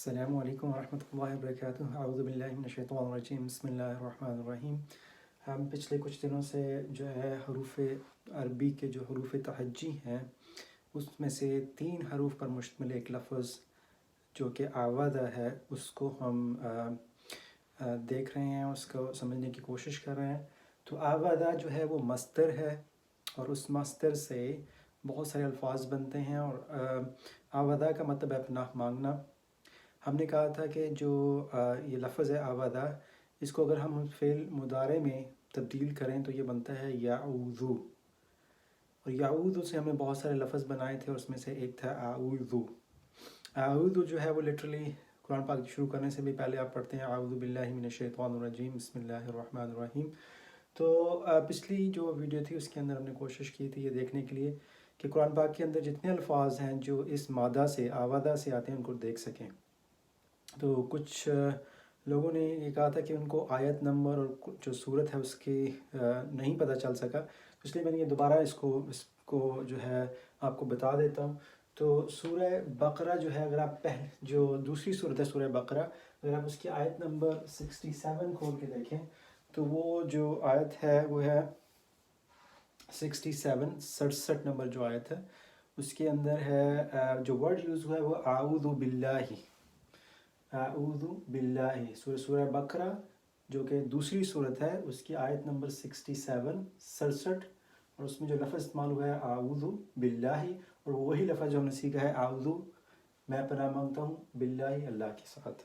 السلام علیکم ورحمۃ اللہ وبرکاتہ۔ اعوذ باللہ من الشیطان الرجیم، بسم اللہ الرحمن الرحیم۔ ہم پچھلے کچھ دنوں سے جو ہے حروف عربی کے جو حروف تہجی ہیں اس میں سے 3 حروف پر مشتمل ایک لفظ جو کہ آوادہ ہے اس کو ہم دیکھ رہے ہیں، اس کو سمجھنے کی کوشش کر رہے ہیں۔ تو آوادہ جو ہے وہ مصدر ہے اور اس مصدر سے بہت سارے الفاظ بنتے ہیں، اور آوادہ کا مطلب ہے پناہ مانگنا۔ ہم نے کہا تھا کہ جو یہ لفظ ہے آوادہ، اس کو اگر ہم فعل مضارع میں تبدیل کریں تو یہ بنتا ہے یعوذ، اور یعوذ سے ہم نے بہت سارے لفظ بنائے تھے، اور اس میں سے ایک تھا اعوذ۔ اعوذ جو ہے وہ لٹرلی قرآن پاک شروع کرنے سے بھی پہلے آپ پڑھتے ہیں اعوذ باللہ من الشیطان الرجیم بسم اللہ الرحمن الرحیم۔ تو پچھلی جو ویڈیو تھی اس کے اندر ہم نے کوشش کی تھی یہ دیکھنے کے لیے کہ قرآن پاک کے اندر جتنے الفاظ ہیں جو اس مادہ سے آوادہ سے آتے ہیں ان کو دیکھ سکیں۔ تو کچھ لوگوں نے یہ کہا تھا کہ ان کو آیت نمبر اور جو صورت ہے اس کی نہیں پتہ چل سکا، اس لیے میں نے یہ دوبارہ اس کو جو ہے آپ کو بتا دیتا ہوں۔ تو سورہ بقرہ جو ہے، اگر آپ جو دوسری صورت ہے سورہ بقرہ، اگر آپ اس کی آیت نمبر 67 کھول کے دیکھیں تو وہ جو آیت ہے وہ ہے 67 نمبر جو آیت ہے، اس کے اندر ہے جو ورڈ یوز ہوا ہے وہ اعوذ باللہ، اعوذ باللہ۔ سورہ بقرہ جو کہ دوسری صورت ہے اس کی آیت نمبر 67 اور اس میں جو لفظ استعمال ہوا ہے اعوذ باللہ، اور وہی لفظ جو ہم نے سیکھا ہے اعوذ میں پناہ مانگتا ہوں باللہ اللہ کے ساتھ۔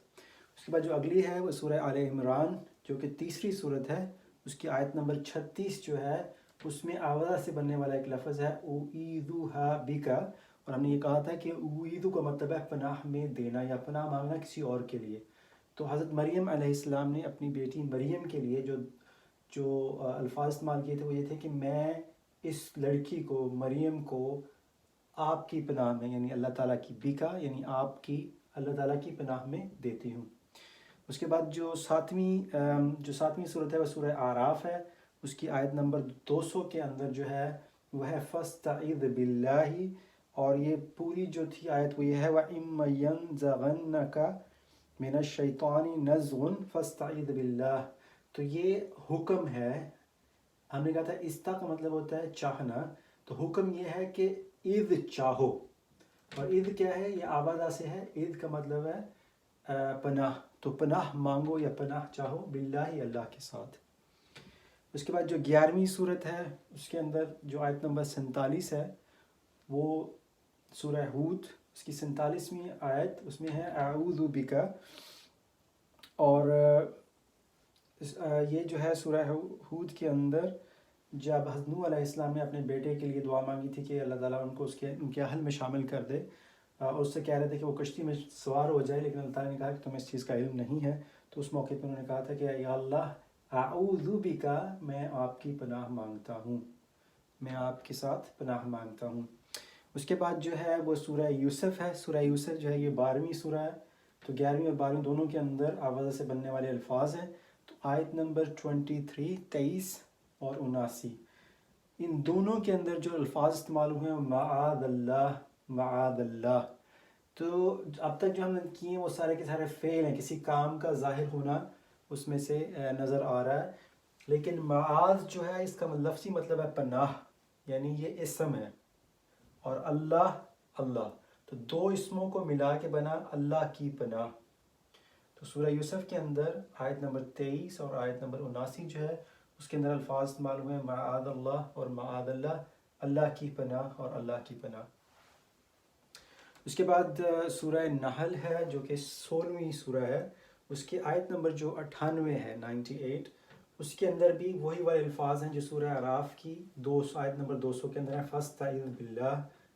اس کے بعد جو اگلی ہے وہ سورہ آل عمران جو کہ تیسری صورت ہے، اس کی آیت نمبر 36 جو ہے اس میں آوازہ سے بننے والا ایک لفظ ہے اعیذھا بک، اور ہم نے یہ کہا تھا کہ اعیذ کا مطلب ہے پناہ میں دینا یا پناہ مانگنا کسی اور کے لیے۔ تو حضرت مریم علیہ السلام نے اپنی بیٹی مریم کے لیے جو الفاظ استعمال کیے تھے وہ یہ تھے کہ میں اس لڑکی کو مریم کو آپ کی پناہ میں، یعنی اللہ تعالیٰ کی بیکا یعنی آپ کی اللہ تعالیٰ کی پناہ میں دیتی ہوں۔ اس کے بعد جو ساتویں صورت ہے وہ سورہ اعراف ہے، اس کی آیت نمبر 200 کے اندر جو ہے وہ ہے فاستعذ باللہ، اور یہ پوری جو تھی آیت وہ یہ ہے وَإِمَّا يَنزَغَنَّكَ مِنَ الشَّيْطَانِ نَزْغٌ فَاسْتَعِذْ بِاللَّهِ۔ تو یہ حکم ہے، ہم نے کہا تھا استا کا مطلب ہوتا ہے چاہنا، تو حکم یہ ہے کہ اذ چاہو، اور اذ کیا ہے، یہ آوازہ سے ہے، اذ کا مطلب ہے پناہ، تو پناہ مانگو یا پناہ چاہو باللہ اللہ کے ساتھ۔ اس کے بعد جو 11ویں صورت ہے اس کے اندر جو آیت نمبر 47 ہے وہ سورہ ہود، اس کی 47ویں آیت، اس میں ہے اعوذ بک، اور یہ جو ہے سورہ ہود کے اندر جب حضرت نوح علیہ السلام نے اپنے بیٹے کے لیے دعا مانگی تھی کہ اللہ تعالیٰ ان کو ان کے اہل میں شامل کر دے، اور اس سے کہہ رہے تھے کہ وہ کشتی میں سوار ہو جائے، لیکن اللہ تعالیٰ نے کہا کہ تمہیں اس چیز کا علم نہیں ہے، تو اس موقع پہ انہوں نے کہا تھا کہ یا اللہ اعوذ بک، میں آپ کی پناہ مانگتا ہوں، میں آپ کے ساتھ پناہ مانگتا ہوں۔ اس کے بعد جو ہے وہ سورہ یوسف ہے، سورہ یوسف جو ہے یہ 12ویں سورہ ہے، تو 11ویں اور 12ویں دونوں کے اندر آوازہ سے بننے والے الفاظ ہیں۔ تو آیت نمبر 23 اور 79، ان دونوں کے اندر جو الفاظ استعمال ہوئے ہیں معاذ اللہ، معاذ اللہ۔ تو اب تک جو ہم نے کیے ہیں وہ سارے کے سارے فعل ہیں، کسی کام کا ظاہر ہونا اس میں سے نظر آ رہا ہے، لیکن معاذ جو ہے اس کا لفظی مطلب ہے پناہ، یعنی یہ اسم ہے، اور اللہ اللہ، تو 2 اسموں کو ملا کے بنا اللہ کی پناہ۔ تو سورہ یوسف کے اندر آیت نمبر 23 اور آیت نمبر 79 جو ہے اس کے اندر الفاظ استعمال ہوئے معاذ اللہ اور معاذ اللہ، اللہ کی پناہ اور اللہ کی پناہ۔ اس کے بعد سورہ نحل ہے جو کہ 16ویں سورہ ہے، اس کی آیت نمبر جو 98 ہے 98، اس کے اندر بھی وہی والے الفاظ ہیں جو سورہ اعراف کی آیت نمبر 200 کے اندر ہے فاستعذ باللہ،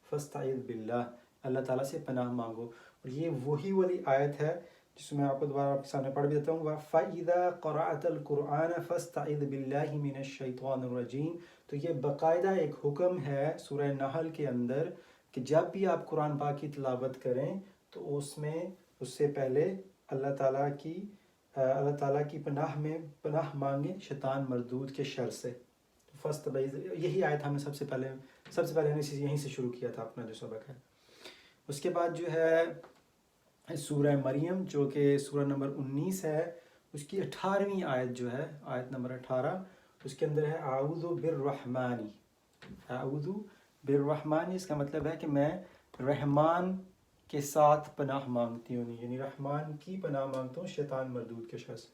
فاستعذ باللہ، اللہ تعالیٰ سے پناہ مانگو، اور یہ وہی والی آیت ہے جس میں آپ کو دوبارہ آپ کے سامنے پڑھ بھی دیتا ہوں فَإِذَا قَرَأْتَ الْقُرْآنَ فَاسْتَعِذْ بِاللَّهِ مِنَ الشَّيْطَانِ الرَّجِيمِ۔ تو یہ باقاعدہ ایک حکم ہے سورہ نحل کے اندر کہ جب بھی آپ قرآن پاک کی تلاوت کریں تو اس میں اس سے پہلے اللہ تعالیٰ کی پناہ مانگیں شیطان مردود کے شر سے۔ یہی آیت ہم نے سب سے پہلے ہم نے یہیں سے شروع کیا تھا اپنا جو سبق ہے۔ اس کے بعد جو ہے سورہ مریم جو کہ سورہ نمبر 19 ہے، اس کی 18ویں آیت جو ہے، آیت نمبر 18، اس کے اندر ہے اعوذ بالرحمن، اعوذ بالرحمن، اس کا مطلب ہے کہ میں رحمان کے ساتھ پناہ مانگتی ہوں، یعنی رحمان کی پناہ مانگتا ہوں شیطان مردود کے شر سے۔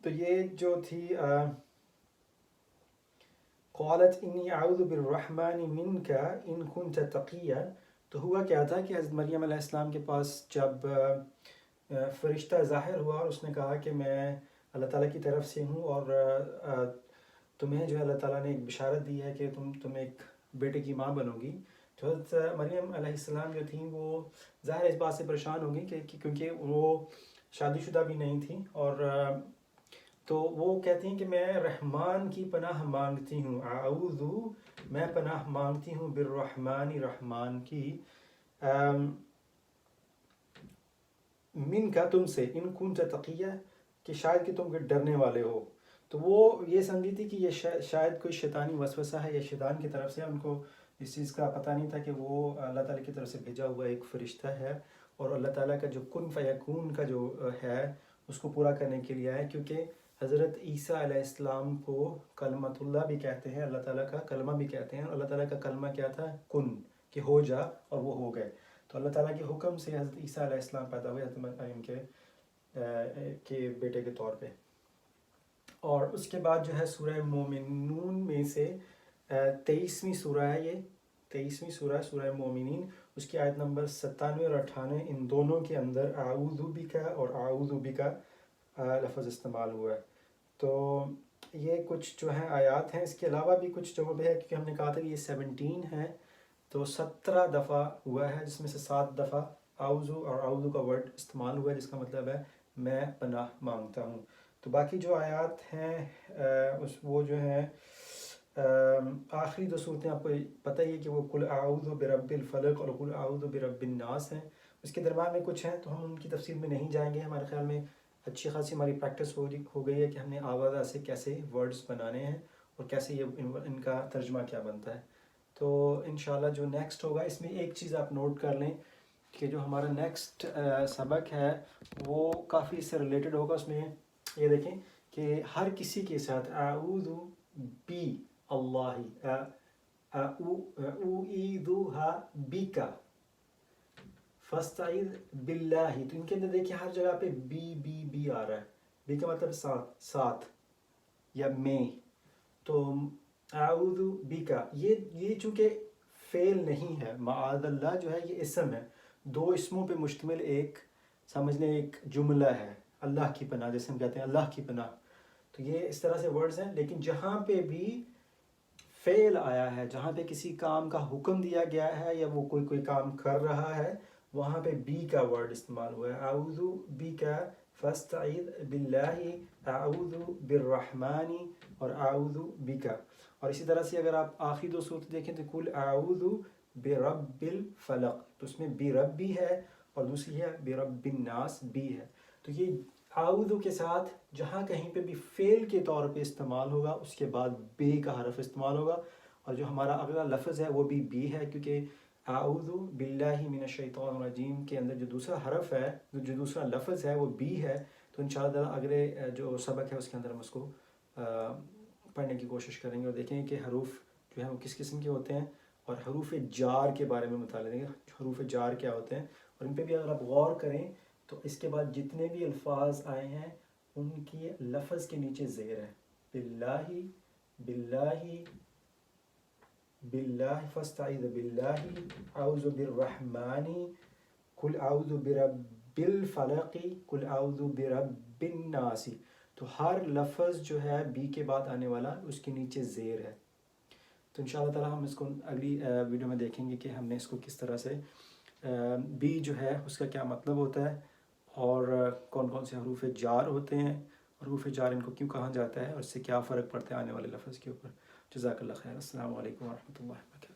تو یہ جو تھی قالت انی اعوذ بالرحمن منک ان کنت تقیا، تو ہوا کیا تھا کہ حضرت مریم علیہ السلام کے پاس جب فرشتہ ظاہر ہوا اور اس نے کہا کہ میں اللہ تعالیٰ کی طرف سے ہوں، اور تمہیں جو ہے اللہ تعالیٰ نے ایک بشارت دی ہے کہ تم ایک بیٹے کی ماں بنو گی، تو حضرت مریم علیہ السلام جو تھیں وہ ظاہر اس بات سے پریشان ہو گئی کہ کیونکہ وہ شادی شدہ بھی نہیں تھیں، اور تو وہ کہتی ہیں کہ میں رحمان کی پناہ مانگتی ہوں، اعوذ، میں پناہ مانگتی ہوں، بالرحمن، رحمان کی، من کا، تم سے، ان کنت تقیہ، کہ شاید کہ تم ڈرنے والے ہو۔ تو وہ یہ سمجھی تھی کہ یہ شاید کوئی شیطانی وسوسہ ہے یا شیطان کی طرف سے، ان کو اس چیز کا پتہ نہیں تھا کہ وہ اللہ تعالیٰ کی طرف سے بھیجا ہوا ایک فرشتہ ہے، اور اللہ تعالیٰ کا جو کن فیکون کا جو ہے اس کو پورا کرنے کے لیے ہے، کیونکہ حضرت عیسیٰ علیہ السلام کو کلمۃ اللہ بھی کہتے ہیں، اللہ تعالیٰ کا کلمہ بھی کہتے ہیں، اللہ تعالیٰ کا کلمہ کیا تھا؟ کن، کہ ہو جا، اور وہ ہو گئے۔ تو اللہ تعالیٰ کے حکم سے حضرت عیسیٰ علیہ السلام پیدا ہوئے حضرت مریم کے بیٹے کے طور پہ۔ اور اس کے بعد جو ہے سورہ مومنون میں سے 23ویں سورہ ہے، یہ 23ویں سورہ، سورہ مومنین، اس کی آیت نمبر 97 اور 98، ان دونوں کے اندر اعوذ بک اور اعوذ بک لفظ استعمال ہوا ہے۔ تو یہ کچھ جو ہیں آیات ہیں، اس کے علاوہ بھی کچھ جگہوں پہ ہے، کیونکہ ہم نے کہا تھا کہ یہ 17 ہے، تو 17 دفعہ ہوا ہے، جس میں سے 7 دفعہ اعوذ اور اعوذ کا ورڈ استعمال ہوا ہے، جس کا مطلب ہے میں پناہ مانگتا ہوں۔ تو باقی جو آیات ہیں وہ جو ہیں آخری دو صورتیں آپ کو پتہ ہی ہے کہ وہ قل اعوذ برب الفلق اور قل اعوذ برب الناس ہیں، اس کے درمیان میں کچھ ہیں تو ہم ان کی تفصیل میں نہیں جائیں گے۔ ہمارے خیال میں اچھی خاصی ہماری پریکٹس ہو گئی ہے کہ ہم نے آوازہ سے کیسے ورڈز بنانے ہیں اور کیسے یہ ان کا ترجمہ کیا بنتا ہے۔ تو انشاءاللہ جو نیکسٹ ہوگا، اس میں ایک چیز آپ نوٹ کر لیں کہ جو ہمارا نیکسٹ سبق ہے وہ کافی اس سے ریلیٹڈ ہوگا۔ اس میں یہ دیکھیں کہ ہر کسی کے ساتھ اعوذ بی اللہ، اعوذھا بک، فاستعذ باللہ، تو ان کے اندر دیکھیں ہر جگہ پہ بی آ رہا ہے، بی کا مطلب ساتھ یا میں۔ تو اعوذ بک، یہ چونکہ فعل نہیں ہے، معاذ اللہ جو ہے یہ اسم ہے، 2 اسموں پہ مشتمل ایک سمجھ لیں ایک جملہ ہے، اللہ کی پناہ، جیسے ہم کہتے ہیں اللہ کی پناہ۔ تو یہ اس طرح سے ورڈز ہیں، لیکن جہاں پہ بھی فعل آیا ہے، جہاں پہ کسی کام کا حکم دیا گیا ہے یا وہ کوئی کام کر رہا ہے، وہاں پہ بی کا ورڈ استعمال ہوا ہے، اعوذ بک فاستعذ باللہ، اعوذ بالرحمن اور اعوذ بک۔ اور اسی طرح سے اگر آپ آخری 2 صورت دیکھیں تو قل اعوذ برب الفلق، تو اس میں برب بھی ہے اور دوسری ہے برب الناس بھی ہے۔ تو یہ اعوذ کے ساتھ جہاں کہیں پہ بھی فعل کے طور پہ استعمال ہوگا اس کے بعد بے کا حرف استعمال ہوگا، اور جو ہمارا اگلا لفظ ہے وہ بھی بی ہے، کیونکہ اعوذ باللہ من الشیطان الرجیم کے اندر جو دوسرا حرف ہے، جو دوسرا لفظ ہے وہ بی ہے۔ تو انشاءاللہ اگلے جو سبق ہے اس کے اندر ہم اس کو پڑھنے کی کوشش کریں گے اور دیکھیں کہ حروف جو ہیں وہ کس قسم کے ہوتے ہیں، اور حروف جار کے بارے میں مطالعہ دیں گے، حروف جار کیا ہوتے ہیں، اور ان پہ بھی اگر آپ غور کریں تو اس کے بعد جتنے بھی الفاظ آئے ہیں ان کی لفظ کے نیچے زیر ہے، باللہ، باللہ، باللہ، فاستعذ باللہ، اعوذ بالرحمن، قل اعوذ برب الفلق، قل اعوذ برب الناس۔ تو ہر لفظ جو ہے بی کے بعد آنے والا اس کے نیچے زیر ہے۔ تو انشاءاللہ تعالی ہم اس کو اگلی ویڈیو میں دیکھیں گے کہ ہم نے اس کو کس طرح سے بی جو ہے اس کا کیا مطلب ہوتا ہے، اور کون کون سے حروف جار ہوتے ہیں، حروف جار ان کو کیوں کہا جاتا ہے، اور اس سے کیا فرق پڑتا ہے آنے والے لفظ کے اوپر۔ جزاک اللہ خیر، السلام علیکم ورحمۃ اللہ وبرکاتہ۔